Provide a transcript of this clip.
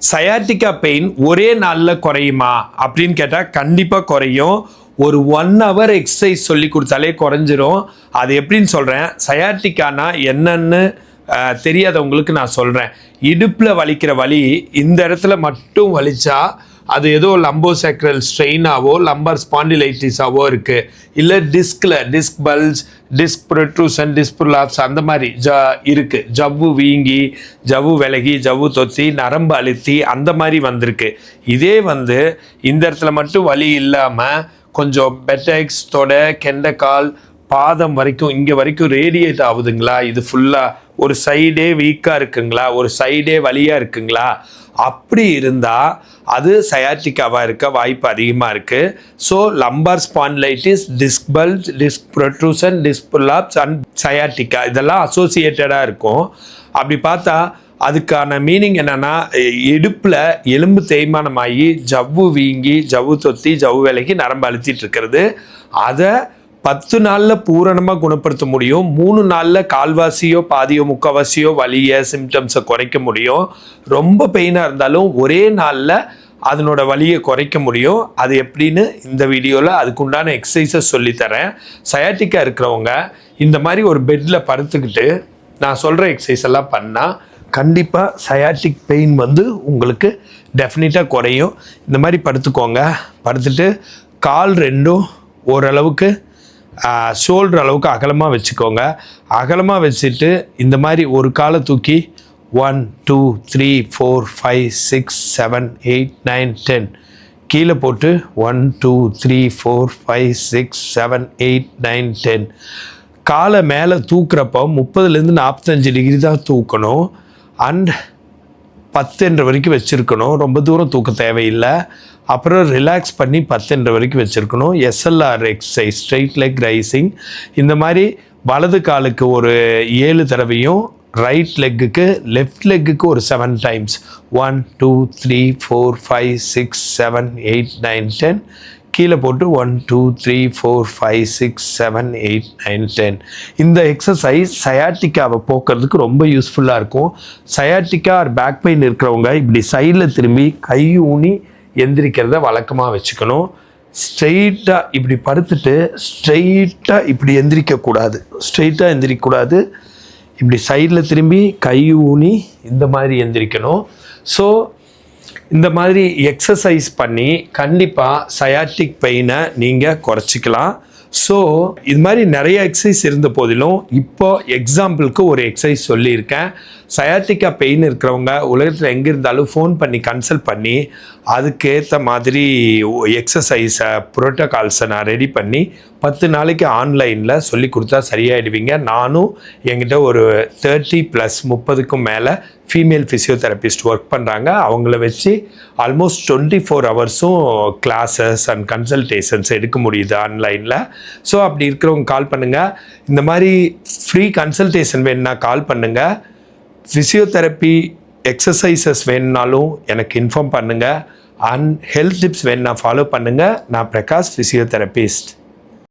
Sciatica pain ஒரே நாளில் குறையுமா அப்படின்னு கேட்டால் கண்டிப்பாக குறையும். ஒரு 1 hour எக்ஸசைஸ் சொல்லி கொடுத்தாலே குறைஞ்சிரும். அது எப்படின்னு சொல்கிறேன். சயாட்டிக்கானா என்னன்னு தெரியாதவங்களுக்கு நான் சொல்கிறேன். இடுப்பில் வலிக்கிற வலி இந்த இடத்துல மட்டும் வலிச்சா அது ஏதோ லம்போசேக்ரல் ஸ்ட்ரெயினாவோ லம்பர் ஸ்பாண்டிலைட்டிஸாவோ இருக்குது. இல்லை disk pulse, disk protrusion, disk prolapse அந்த மாதிரி இருக்குது. ஜவ்வு வீங்கி, ஜவ்வு விலகி, ஜவ்வு தொத்தி, நரம்பு அழுத்தி அந்த மாதிரி வந்திருக்கு. இதே இந்த இடத்துல மட்டும் வலி இல்லாமல் கொஞ்சம் பெட்டெக்ஸ், தொடை, கெண்டைக்கால், பாதம் வரைக்கும் இங்கே வரைக்கும் ரேடியேட் ஆகுதுங்களா, இது ஃபுல்லாக ஒரு சைடே வீக்காக இருக்குங்களா, ஒரு சைடே வலியாக இருக்குங்களா, அப்படி இருந்தால் அது சயாட்டிக்காவாக இருக்க வாய்ப்பு அதிகமாக இருக்குது. So lumbar spondylitis, disk bulge, disk protrusion, disk prolapse and sciatica இதெல்லாம் அசோசியேட்டடாக இருக்கும். அப்படி பார்த்தா அதுக்கான மீனிங் என்னென்னா, இடுப்பில் எலும்பு தேய்மானமாகி ஜவ்வு வீங்கி, ஜவ்வு தொத்தி, ஜவ்வு விலகி, நரம்பு அழுத்திட்டு இருக்கிறது. அதை 10 நாளில் பூரணமாக குணப்படுத்த முடியும். 3 நாளில் கால்வாசியோ பாதியோ முக்கால்வாசியோ வலியை சிம்டம்ஸை குறைக்க முடியும். ரொம்ப பெயினாக இருந்தாலும் ஒரே நாளில் அதனோட வலியை குறைக்க முடியும். அது எப்படின்னு இந்த வீடியோவில் அதுக்குண்டான எக்ஸசைஸை சொல்லித்தரேன். சயாட்டிக்கா இருக்கிறவங்க இந்த மாதிரி ஒரு பெட்டில் படுத்துக்கிட்டு நான் சொல்கிற எக்ஸசைஸ் எல்லாம் பண்ணால் கண்டிப்பாக சயாட்டிக் பெயின் உங்களுக்கு டெஃபினட்டாக குறையும். இந்த மாதிரி படுத்துக்கோங்க. படுத்துட்டு கால் ரெண்டும் ஓரளவுக்கு ஷோல்டர் அளவுக்கு அகலமாக வச்சுக்கோங்க. அகலமாக வச்சுட்டு இந்த மாதிரி ஒரு காலை தூக்கி 1 2 3 4 5 6 7 8 9 10 கீழே போட்டு 1 2 3 4 5 6 7 8 9 10 காலை மேலே தூக்குறப்போ 30லேருந்து 45 டிகிரி தான் தூக்கணும். அண்ட் 10 வரைக்கும் வச்சுருக்கணும். ரொம்ப தூரம் தூக்க தேவையில்லை. அப்புறம் ரிலாக்ஸ் பண்ணி 10 வரைக்கும் வச்சுருக்கணும். SLR exercise, straight leg raising. இந்த மாதிரி வலது காலுக்கு ஒரு 7 தடவையும், ரைட் லெக்குக்கு, லெஃப்ட் லெக்குக்கு ஒரு 7 times. 1 2 3 4 5 6 7 8 9 10 கீழே போட்டு 1 2 3 4 5 6 7 8 9 10. இந்த எக்ஸசைஸ் சயாட்டிக்காவை போக்குறதுக்கு ரொம்ப யூஸ்ஃபுல்லாக இருக்கும். சயாட்டிக்கா ஆர் பேக் பெயின் இருக்கிறவங்க இப்படி சைடில் திரும்பி கை ஊனி எந்திரிக்கிறத வழக்கமாக வச்சுக்கணும். ஸ்ட்ரெயிட்டாக இப்படி படுத்துட்டு ஸ்ட்ரெயிட்டாக இப்படி எந்திரிக்கக்கூடாது. ஸ்ட்ரெயிட்டாக எந்திரிக்கக்கூடாது. இப்படி சைடில் திரும்பி கை ஊனி இந்த மாதிரி எந்திரிக்கணும். ஸோ இந்த மாதிரி எக்ஸசைஸ் பண்ணி கண்டிப்பாக சயாட்டிக் பெயினை நீங்கள் குறைச்சிக்கலாம். ஸோ இது மாதிரி நிறைய எக்ஸசைஸ் இருந்த போதிலும் இப்போ எக்ஸாம்பிளுக்கு ஒரு எக்ஸசைஸ் சொல்லியிருக்கேன். சயாட்டிக்கா பெயின் இருக்கிறவங்க உலகத்தில் எங்கே இருந்தாலும் ஃபோன் பண்ணி கன்சல்ட் பண்ணி அதுக்கேற்ற மாதிரி எக்ஸசைஸை ப்ரோட்டோகால்ஸை நான் ரெடி பண்ணி 10 நாளைக்கு ஆன்லைனில் சொல்லி கொடுத்தா சரியாயிடுவீங்க. நானும் என்கிட்ட ஒரு 30+ மேலே ஃபீமேல் ஃபிசியோதெரபிஸ்ட் ஒர்க் பண்ணுறாங்க. அவங்கள வச்சு ஆல்மோஸ்ட் 24 ஹவர்ஸும் கிளாஸஸ் அண்ட் கன்சல்டேஷன்ஸ் எடுக்க முடியுது ஆன்லைனில். ஸோ அப்படி இருக்கிறவங்க கால் பண்ணுங்கள். இந்த மாதிரி ஃப்ரீ கன்சல்டேஷன் வேணுன்னா கால் பண்ணுங்கள். ஃபிசியோதெரப்பி எக்ஸசைசஸ் வேணுனாலும் எனக்கு இன்ஃபார்ம் பண்ணுங்கள். அண்ட் ஹெல்த் டிப்ஸ் வேணுன்னா ஃபாலோ பண்ணுங்கள். நான் பிரகாஷ், ஃபிசியோதெரபிஸ்ட்.